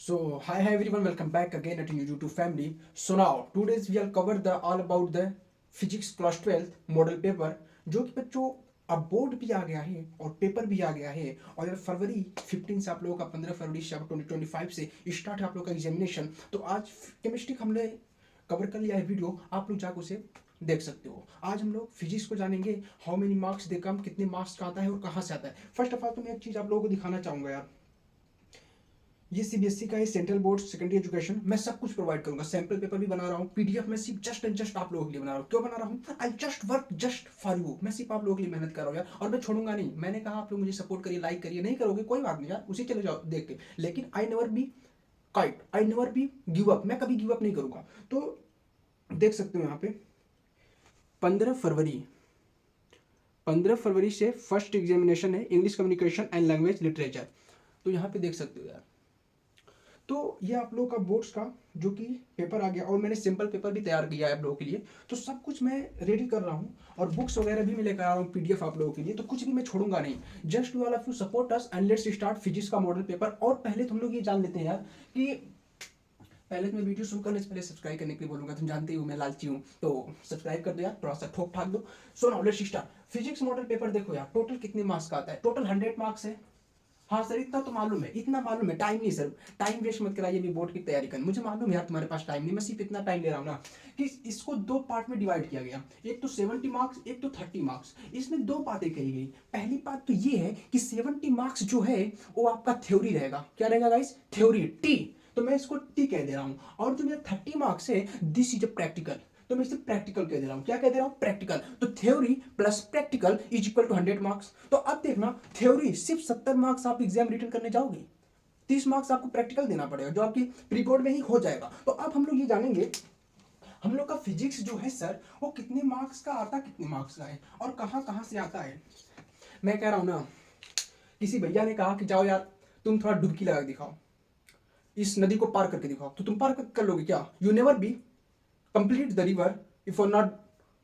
Hi everyone, welcome back again at your YouTube family. So now, today's we'll cover the all about the physics class 12th model paper, जो कि बच्चों अब board भी आ गया है और पेपर भी आ गया है। और यार फरवरी 15 से आप लोगों का 15 फरवरी से 2025 से स्टार्ट है आप लोगों का एग्जामिनेशन। तो आज केमिस्ट्री का हमने कवर कर लिया है वीडियो, आप लोग जाकर उसे देख सकते हो। आज हम लोग फिजिक्स को जानेंगे, हाउ मेनी मार्क्स दे कम, कितने मार्क्स का आता है और कहाँ से आता है। फर्स्ट ऑफ ऑल तो मैं एक चीज़ आप लोगों को दिखाना चाहूँगा यार, ये सीबीएसई का है, सेंट्रल बोर्ड सेकेंडरी एजुकेशन। मैं सब कुछ प्रोवाइड करूंगा, सैंपल पेपर भी बना रहा हूँ, पीडीएफ मैं सिर्फ जस्ट एंड जस्ट आप लोगों के लिए बना रहा हूँ। क्यों बना रहा हूँ? I just work just for you. मैं सिर्फ आप लोगों के लिए मेहनत कर रहा हूँ यार, और मैं छोड़ूंगा नहीं। मैंने कहा आप लोग मुझे सपोर्ट करिए, लाइक करिए, नहीं करोगे कोई बात नहीं यार, उसी चले जाओ देख के, लेकिन I never be kite, I never be give up. मैं कभी गिव अप नहीं करूंगा। तो देख सकते हो यहाँ पे 15 फरवरी, 15 फरवरी से फर्स्ट एग्जामिनेशन है, English communication and language literature. तो यहाँ पे देख सकते हो यार, तो ये आप लोगों का बोर्ड्स का जो कि पेपर आ गया, और मैंने सिंपल पेपर भी तैयार किया है आप लोगों के लिए। तो सब कुछ मैं रेडी कर रहा हूँ, और बुक्स वगैरह भी मैं लेकर आ रहा हूँ, पीडीएफ आप लोगों के लिए। तो कुछ भी मैं छोड़ूंगा नहीं। Just you all of you support us and let's start physics का मॉडल पेपर। और पहले तो हम लोग ये जान लेते हैं यार कि पहले तो मैं वीडियो शुरू करने से पहले सब्सक्राइब करने के लिए बोलूंगा। तुम जानते हो मैं लालची हूँ, तो सब्सक्राइब कर दो यार, थोड़ा सा ठोक ठाक दो। So now let's start physics model paper. देखो यार, टोटल कितने मार्क्स का आता है? टोटल 100 मार्क्स है। हाँ सर, इतना तो मालूम है, इतना मालूम है। टाइम नहीं सर, टाइम वेस्ट मत कराइए, भी बोर्ड की तैयारी करनी। मुझे मालूम है यार तुम्हारे पास टाइम नहीं, मैं सिर्फ इतना टाइम ले रहा हूँ ना कि इसको दो पार्ट में डिवाइड किया गया। एक तो 70 मार्क्स, एक तो 30 मार्क्स। इसमें दो बातें कही गई। पहली बात तो ये है कि 70 मार्क्स जो है वो आपका थ्योरी रहेगा। क्या रहेगा गाइस? Theory, T. तो मैं इसको टी कह दे रहा हूँ। और जो मेरा 30 मार्क्स है, दिस इज अ प्रैक्टिकल। तो मैं इसे प्रैक्टिकल कह दे रहा हूँ। क्या कह दे रहा हूँ? प्रैक्टिकल। तो theory plus practical is equal to 100 marks. तो अब देखना, थ्योरी सिर्फ 70 मार्क्स आप एग्जाम रिटर्न करने जाओगे, 30 मार्क्स आपको प्रैक्टिकल देना पड़ेगा, जो आपकी प्री बोर्ड में ही हो जाएगा। तो अब हम लोग ये जानेंगे, हम लोग का फिजिक्स जो है सर, वो कितने मार्क्स का आता है, कितने मार्क्स का है, और कहाँ कहाँ से आता है। मैं कह रहा हूँ ना, किसी भैया ने कहा कि जाओ यार तुम थोड़ा डुबकी लगा के दिखाओ, इस नदी को पार करके दिखाओ। तो तुम पार कर लोगे क्या? You never be complete the river if you not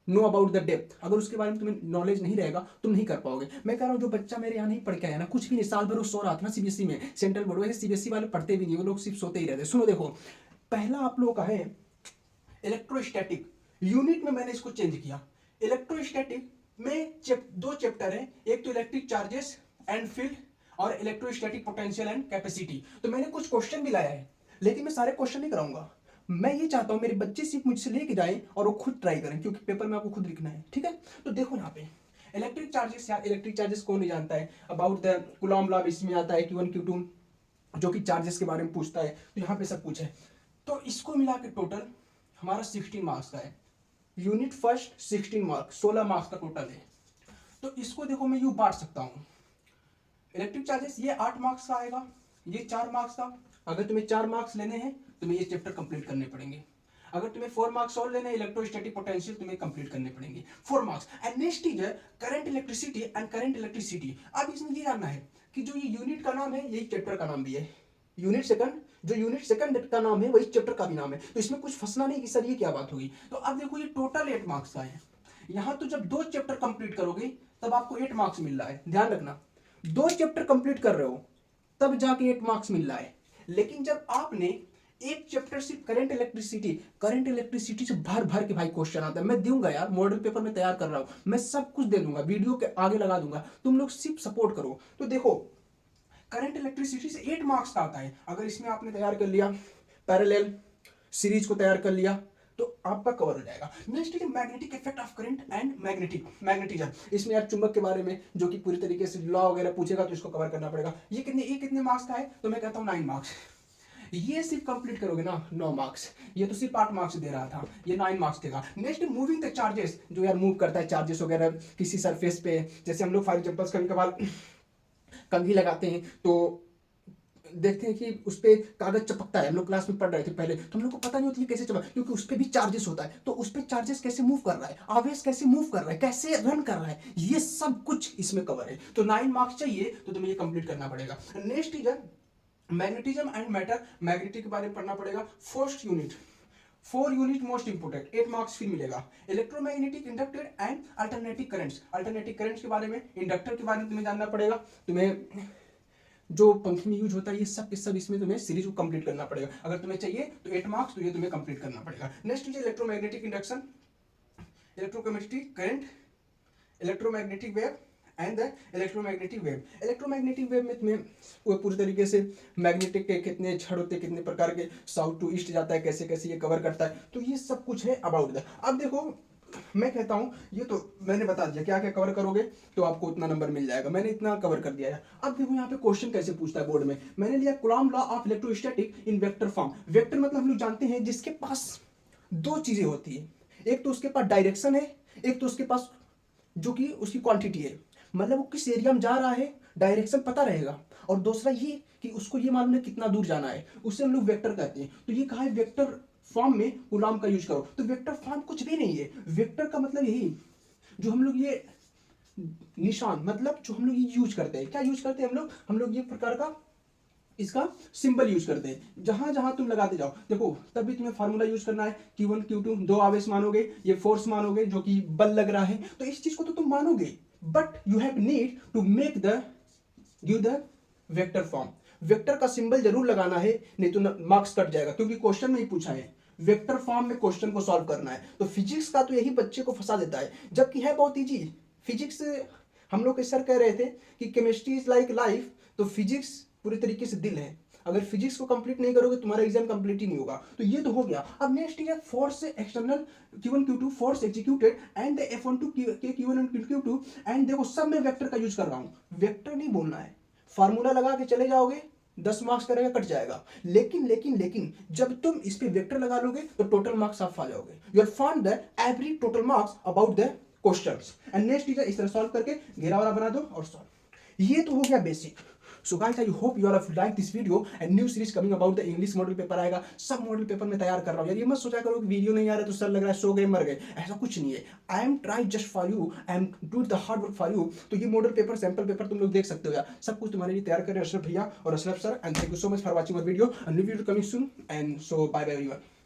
know about the depth. अगर उसके बारे में तुम्हें नॉलेज नहीं रहेगा, तुम नहीं कर पाओगे। मैं कह रहा हूँ जो बच्चा मेरे यहाँ नहीं पढ़ के आया ना, कुछ भी नहीं, साल भर वो सो रहा था ना सीबीएसई में, सेंट्रल बोर्ड में सीबीएसई वाले पढ़ते भी नहीं, वो लोग सिर्फ सोते ही रहते। सुनो देखो, पहला आप लोगों का है इलेक्ट्रोस्टैटिक। यूनिट में मैंने इसको चेंज किया। इलेक्ट्रोस्टैटिक में दो चैप्टर है, एक तो इलेक्ट्रिक चार्जेस एंड फील्ड, और इलेक्ट्रोस्टैटिक पोटेंशियल एंड कैपेसिटी। तो मैंने कुछ क्वेश्चन भी लाया है, लेकिन मैं सारे क्वेश्चन नहीं कराऊंगा। मैं ये चाहता हूं मेरे बच्चे सिर्फ मुझसे लेके जाएं और वो खुद ट्राई करें, क्योंकि पेपर में आपको खुद लिखना है, ठीक है? तो देखो यहाँ पे इलेक्ट्रिक चार्जेस, यार इलेक्ट्रिक चार्जेस कौन नहीं जानता है? अबाउट द कूलॉम लॉ इसमें आता है, Q1 Q2, जो कि चार्जेस के बारे में पूछता है। तो यहाँ पे सब कुछ है। तो इसको मिला के टोटल हमारा 16 मार्क्स का है। यूनिट फर्स्ट 16 मार्क्स, 16 मार्क्स का टोटल है। तो इसको देखो मैं यूं बांट सकता हूँ। इलेक्ट्रिक चार्जेस ये 8 मार्क्स का आएगा, ये 4 मार्क्स का। अगर तुम्हें 4 मार्क्स लेने हैं तो तुम्हें ये चैप्टर कंप्लीट करने पड़ेंगे। अगर तुम्हें 4 मार्क्स और लेने हैं, इलेक्ट्रोस्टैटिक पोटेंशियल तुम्हें कंप्लीट करने पड़ेंगे, 4 marks. And next is current electricity and current electricity. अब इसमें ये जानना है कि जो ये यूनिट का नाम है, यही चैप्टर का नाम भी है। यूनिट सेकंड, जो यूनिट सेकंड का नाम है वही चैप्टर का भी नाम है। तो इसमें कुछ फंसना नहीं कि सर ये क्या बात होगी। तो अब देखो, ये टोटल 8 मार्क्स का है। यहां तो जब दो चैप्टर कंप्लीट करोगे तब आपको 8 मार्क्स मिल रहा है, ध्यान रखना। दो चैप्टर कंप्लीट कर रहे हो तब जाके 8 मार्क्स मिल रहा है। लेकिन जब आपने एक चैप्टर सिर्फ करंट इलेक्ट्रिसिटी, करंट इलेक्ट्रिसिटी से भर भर के भाई क्वेश्चन आता है। मैं दूंगा यार, मॉडल पेपर में तैयार कर रहा हूं, मैं सब कुछ दे दूंगा, वीडियो के आगे लगा दूंगा, तुम लोग सिर्फ सपोर्ट करो। तो देखो, करंट इलेक्ट्रिसिटी से 8 मार्क्स का आता है। अगर इसमें आपने तैयार कर लिया, पैरेलल सीरीज को तैयार कर लिया, तो आपका कवर हो जाएगा। Next is magnetic effect of current and magnetism. इसमें यार चुंबक के बारे में जो कि पूरी तरीके से लॉ वगैरह पूछेगा, तो इसको कवर करना पड़ेगा। ये कितने मार्क्स का है? तो मैं कहता हूँ 9 मार्क्स। ये सिर्फ कंप्लीट करोगे ना, 9 मार्क्स। ये तो सिर्फ 8 मार्क्स दे रहा था, ये 9 मार्क्स देगा। नेक्स्ट मूविंग द चार्जेस, जो यार मूव करता है चार्जेस वगैरह किसी सरफेस पे। जैसे हम लोग फॉर एग्जांपल कभी कभार कंघी लगाते हैं, तो देखते हैं कि उस पर कागज चपकता है। हम लोग क्लास में पढ़ रहे थे पहले, तो हम लोग को पता नहीं होती है कैसे चपक, क्योंकि उस पर भी चार्जेस होता है। तो उस पर चार्जेस कैसे मूव कर रहा है, आवेश कैसे मूव कर रहा है, कैसे रन कर रहा है, ये सब कुछ इसमें कवर है। तो 9 मार्क्स चाहिए, तो तुम्हें ये कंप्लीट करना पड़ेगा। Next is magnetism and matter, magnetic के बारे में पढ़ना पड़ेगा। First unit, 4 unit most important, 8 marks फिर मिलेगा। Electromagnetic, inducted and alternating currents, alternating currents के बारे में, इंडक्टर के बारे में तुम्हें जानना पड़ेगा। तुम्हें जो पंखे में यूज होता है, ये सब के सब इसमें तुम्हें सीरीज को कंप्लीट करना पड़ेगा। अगर तुम्हें चाहिए तो 8 मार्क्स, तो ये तुम्हें कंप्लीट करना पड़ेगा। नेक्स्ट है electromagnetic induction, electrochemistry, current, electromagnetic wave and the electromagnetic wave. Electromagnetic wave में तुम्हें वो पूरी तरीके से मैग्नेटिक के कितने छड़ होते हैं, कितने प्रकार के, साउथ टू ईस्ट जाता है, कैसे कैसे ये कवर करता है, तो ये सब कुछ है अबाउट द। अब देखो मैं कहता हूँ ये तो मैंने बता दिया क्या क्या कवर करोगे तो आपको उतना नंबर मिल जाएगा, मैंने इतना कवर कर दिया है। अब देखो यहाँ पे क्वेश्चन कैसे पूछता है बोर्ड में, मैंने लिया Coulomb law of electrostatic in vector form. Vector मतलब हम लोग जानते हैं जिसके पास दो चीजें होती है, एक तो उसके पास डायरेक्शन है, एक तो उसके पास जो कि उसकी क्वांटिटी है, मतलब वो किस एरिया में जा रहा है डायरेक्शन पता रहेगा, और दूसरा ये कि उसको ये मालूम है कितना दूर जाना है, उसे हम लोग वेक्टर कहते हैं। तो ये कहा है वेक्टर फॉर्म में कूलॉम का यूज करो। तो वेक्टर फॉर्म कुछ भी नहीं है, वेक्टर का मतलब यही जो हम लोग ये निशान, मतलब जो हम लोग ये यूज करते हैं, क्या यूज करते हैं हम लोग ये प्रकार का इसका सिंबल यूज करते हैं, जहां जहां तुम लगाते जाओ। देखो तब भी तुम्हें फार्मूला यूज करना है, Q1 Q2 दो आवेश मानोगे, ये फोर्स मानोगे जो कि बल लग रहा है, तो इस चीज को तो तुम मानोगे, but you have need to make the give the vector form. Vector का सिंबल जरूर लगाना है, नहीं तो मार्क्स कट जाएगा, क्योंकि क्वेश्चन में ही पूछा है वेक्टर फॉर्म में क्वेश्चन को सॉल्व करना है। तो फिजिक्स का तो यही बच्चे को फंसा देता है, जबकि है बहुत इजी। फिजिक्स हम लोग के सर कह रहे थे कि केमिस्ट्री इज लाइक लाइफ, तो फिजिक्स पूरी तरीके से दिल है। अगर फिजिक्स को कंप्लीट नहीं करोगे तुम्हारा एग्जाम कंप्लीट ही नहीं होगा। तो ये तो हो गया। अब नेक्स्ट है force external Q1 Q2 force executed and the F12 Q1 and Q2 and देखो सब में वेक्टर का यूज कर रहा हूं, वेक्टर नहीं बोलना है, फार्मूला लगा के चले जाओगे 10 मार्क्स करेगा कट जाएगा। लेकिन लेकिन लेकिन जब तुम इस पे वेक्टर लगा लोगे तो टोटल मार्क्स आप आ जाओगे। You will find the every total marks about the questions and next is इस तरह सॉल्व करके घेरा वाला बना दो और सॉल्व। ये तो हो गया basic. So guys I hope you all have like this video and new series coming about the English model paper आएगा, सब मॉडल पेपर में तैयार कर रहा हूं यार। ये मत सोचा करो कि वीडियो नहीं आ रहा तो सर लग रहा है सो गए मर गए, ऐसा कुछ नहीं है। I am try just for you, I am do the hard work for you. तो ये मॉडल पेपर सैंपल पेपर तुम लोग देख सकते हो यार, सब कुछ तुम्हारे लिए तैयार कर रहे हैं अशरफ भैया और Ashraf sir. And thank you so much for watching our video, new video coming soon and so bye bye everyone.